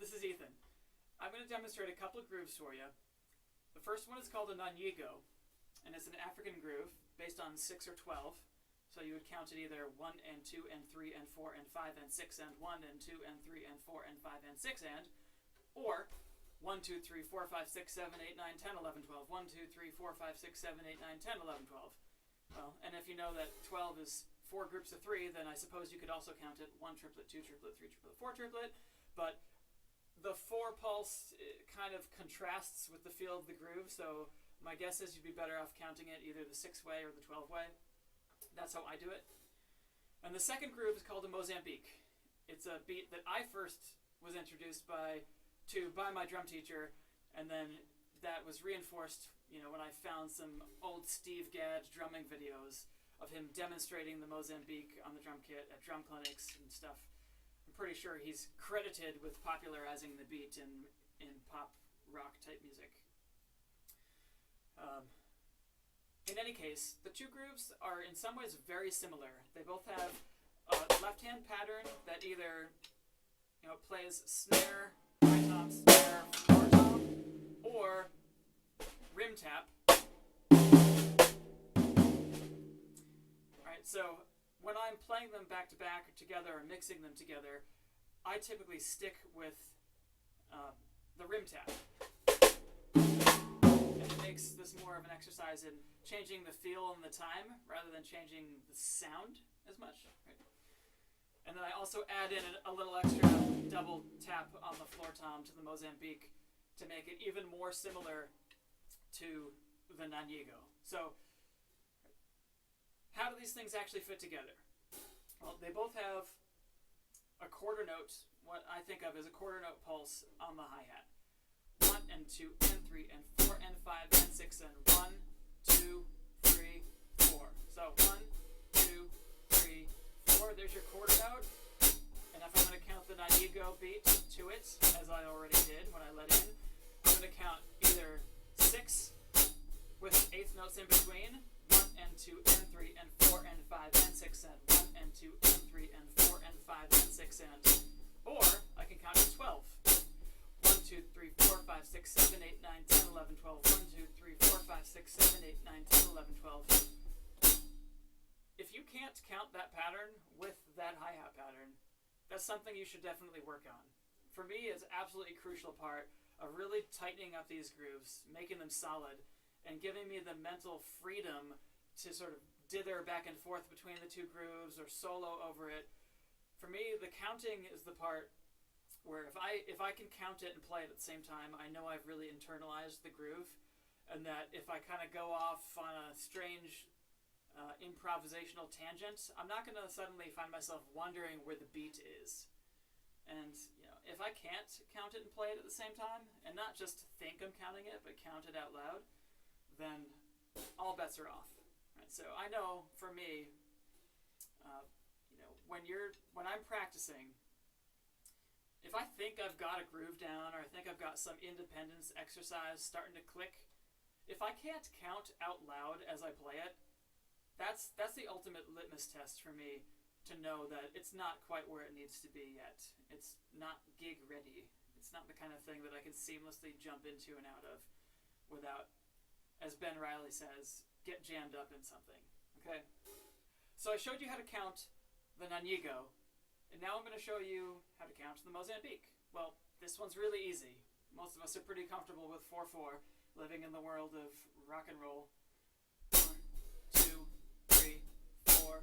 This is Ethan. I'm going to demonstrate a couple of grooves for you. The first one is called a Nanigo, and it's an African groove based on 6 or 12. So you would count it either 1 and 2 and 3 and 4 and 5 and 6 and 1 and 2 and 3 and 4 and 5 and 6 and, or 1, 2, 3, 4, 5, 6, 7, 8, 9, 10, 11, 12. 1, 2, 3, 4, 5, 6, 7, 8, 9, 10, 11, 12. Well, and if you know that 12 is 4 groups of 3, then I suppose you could also count it 1 triplet, 2 triplet, 3 triplet, 4 triplet. But the 4 pulse kind of contrasts with the feel of the groove, so my guess is you'd be better off counting it either the 6-way or the 12-way. That's how I do it. And the second groove is called a Mozambique. It's a beat that I first was introduced by my drum teacher, and then that was reinforced, when I found some old Steve Gadd drumming videos of him demonstrating the Mozambique on the drum kit at drum clinics and stuff. I'm pretty sure he's credited with popularizing the beat in pop rock type music. In any case, the two grooves are in some ways very similar. They both have a left-hand pattern that either plays snare, high tom, snare, floor tom, or rim tap. Alright, so when I'm playing them back to back or together or mixing them together, I typically stick with the rim tap. And it makes this more of an exercise in changing the feel and the time rather than changing the sound as much. Right? And then I also add in a little extra double tap on the floor tom to the Mozambique to make it even more similar to the Nanigo. So, how do these things actually fit together? Well, they both have a quarter note, what I think of as a quarter note pulse on the hi-hat. 1 and 2 and 3 and 4 and 5 and 6 and 1, 2, 3, 4. So 1, 2, 3, 4. There's your quarter note. And if I'm going to count the Nanigo beat to it, as I already did when I let in, I'm going to count either 6 with 8th notes in between, 1 and 2 and 3 and 4 and 5 and 6 and 1 and 2 and 3 and 4 and 5 and 6 and, or I can count to 12. 1, 2, 3, 4, 5, 6, 7, 8, 9, 10, 11, 12. 1, 2, 3, 4, 5, 6, 7, 8, 9, 10, 11, 12. If you can't count that pattern with that hi-hat pattern, that's something you should definitely work on. For me, it's an absolutely crucial part of really tightening up these grooves, making them solid, and giving me the mental freedom to sort of dither back and forth between the two grooves or solo over it. For me, the counting is the part where if I can count it and play it at the same time, I know I've really internalized the groove, and that if I kind of go off on a strange improvisational tangent, I'm not going to suddenly find myself wondering where the beat is. And if I can't count it and play it at the same time, and not just think I'm counting it, but count it out loud, then all bets are off. Right? So I know for me, when I'm practicing, if I think I've got a groove down, or I think I've got some independence exercise starting to click, if I can't count out loud as I play it, that's the ultimate litmus test for me to know that it's not quite where it needs to be yet. It's not gig ready. It's not the kind of thing that I can seamlessly jump into and out of without, as Ben Riley says, get jammed up in something. Okay? So I showed you how to count the Nanigo, and now I'm going to show you how to count the Mozambique. Well, this one's really easy. Most of us are pretty comfortable with 4/4, living in the world of rock and roll. 1, 2, 3, 4.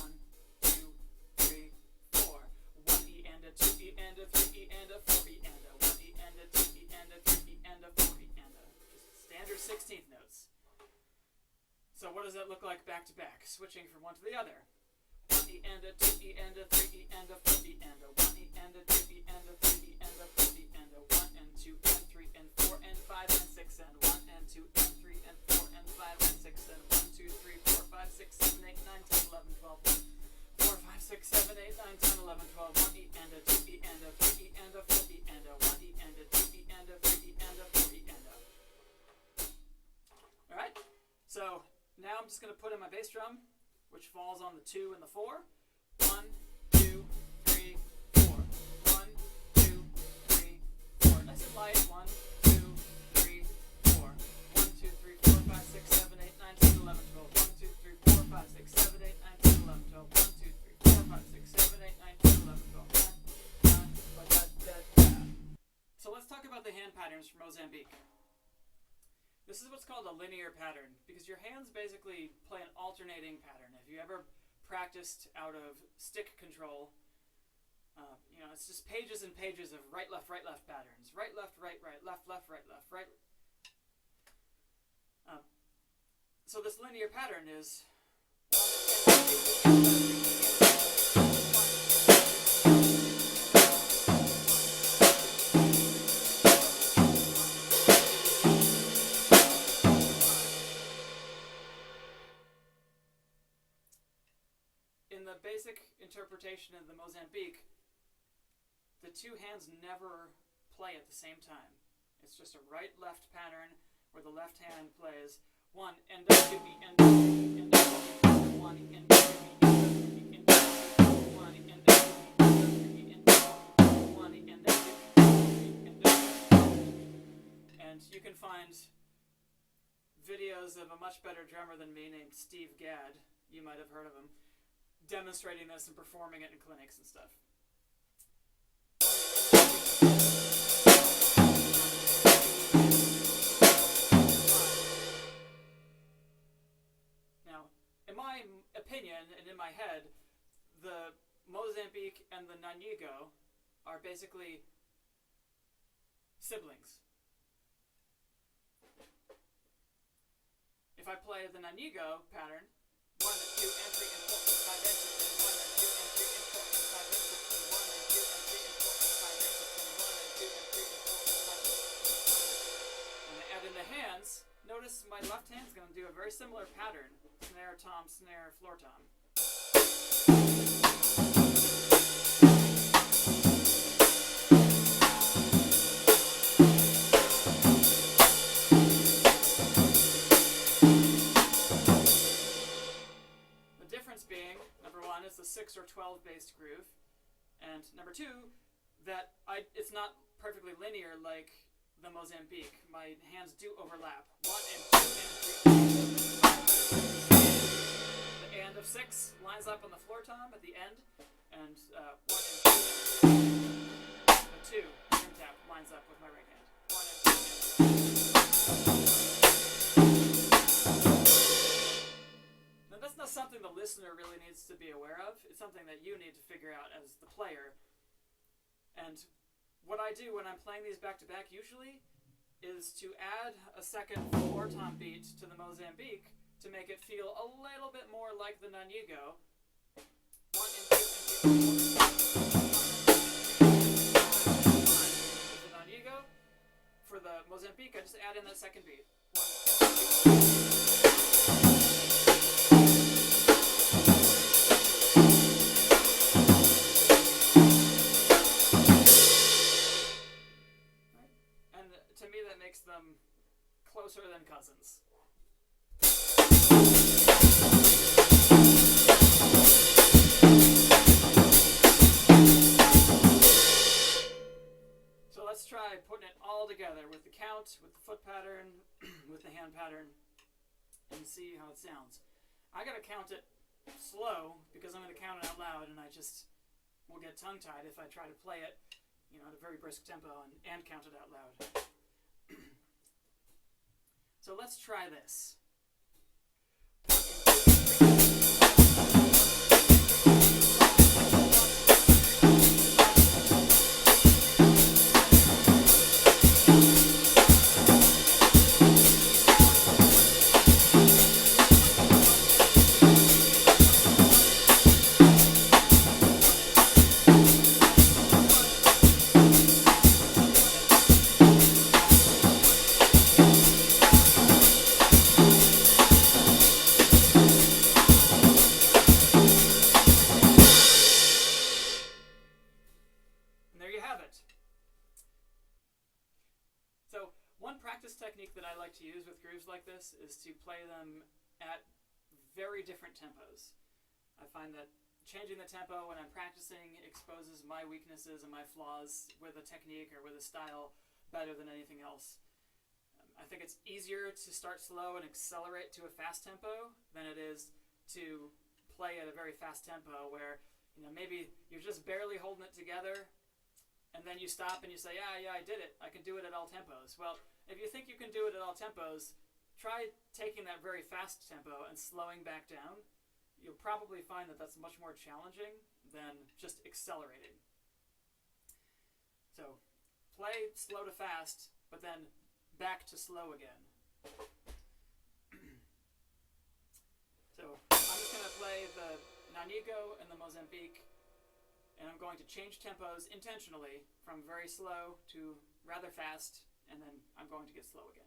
1, 2, 3, 4. 1 E and a 2 E and a 3 E and a 4 E and a 1 E and a 2 E and a 3 E and a 4 E and a just standard 16th notes. So what does that look like back to back, switching from one to the other? 1 E and a 2 E and a 3 E and a 4 E and a 1 E and a 2 E and a 3 E and a 4 E and a 1 and 2 and 3 and 4 and 5 and 6 and 1 and 2 and 3 and 4 and 5 and 6 and 1, 2, 3, 4, 5, 6, 7, 8, 9, 10, 11, 12. 4, 5, 6, 7, 8, 9, 10, 11, 12. 1 E and a 2 E and a 3 E and a 4 E and a 1 E and a 2 E and a 3 E and a 4 E and a. Alright? So now I'm just going to put in my bass drum, which falls on the 2 and the 4. 1, 2, 3, 4. 1, 2, 3, hand patterns for Mozambique. This is what's called a linear pattern, because your hands basically play an alternating pattern. If you ever practiced out of stick control, it's just pages and pages of right, left patterns. Right, left, right, left, right, left, right. So this linear pattern is in the basic interpretation of the Mozambique, the two hands never play at the same time. It's just a right-left pattern where the left hand plays one and one and one and and you can find videos of a much better drummer than me named Steve Gadd, you might have heard of him, demonstrating this and performing it in clinics and stuff. Now, in my opinion and in my head, the Mozambique and the Nanigo are basically siblings. If I play the Nanigo pattern, 1 and 2 and 3 and 4 and 5 and 6 and 1 and 2 and 3 and 4 and 5 and 6 and 1 and 2 and 3 and 4 and 5 and 6 and 1 and 2 and 3 and 4 and 5 and 6. When I add in the hands, notice my left hand's going to do a very similar pattern. Snare, tom, snare, floor tom. It's a 6 or 12 based groove, and number 2, that it's not perfectly linear like the Mozambique. My hands do overlap. 1 and 2 and 3. The and of 6 lines up on the floor tom at the end, and 1 and 2 and 3. The 2 turn tap lines up with my right hand. 1 and 2 and 3. That's not something the listener really needs to be aware of. It's something that you need to figure out as the player. And what I do when I'm playing these back-to-back usually is to add a second floor tom beat to the Mozambique to make it feel a little bit more like the Nanigo. 1 and 2 and 3 and 4. The Nanigo. For the Mozambique, I just add in that second beat. 1 and 2. To me, that makes them closer than cousins. So let's try putting it all together with the count, with the foot pattern, with the hand pattern, and see how it sounds. I gotta count it slow because I'm gonna count it out loud, and I just will get tongue-tied if I try to play it, at a very brisk tempo and count it out loud. So let's try this. Technique that I like to use with grooves like this is to play them at very different tempos. I find that changing the tempo when I'm practicing exposes my weaknesses and my flaws with a technique or with a style better than anything else. I think it's easier to start slow and accelerate to a fast tempo than it is to play at a very fast tempo where maybe you're just barely holding it together, and then you stop and you say, yeah, I did it. I can do it at all tempos. Well, if you think you can do it at all tempos, try taking that very fast tempo and slowing back down. You'll probably find that that's much more challenging than just accelerating. So play slow to fast, but then back to slow again. So I'm just going to play the Nanigo and the Mozambique, and I'm going to change tempos intentionally from very slow to rather fast, and then I'm going to get slow again.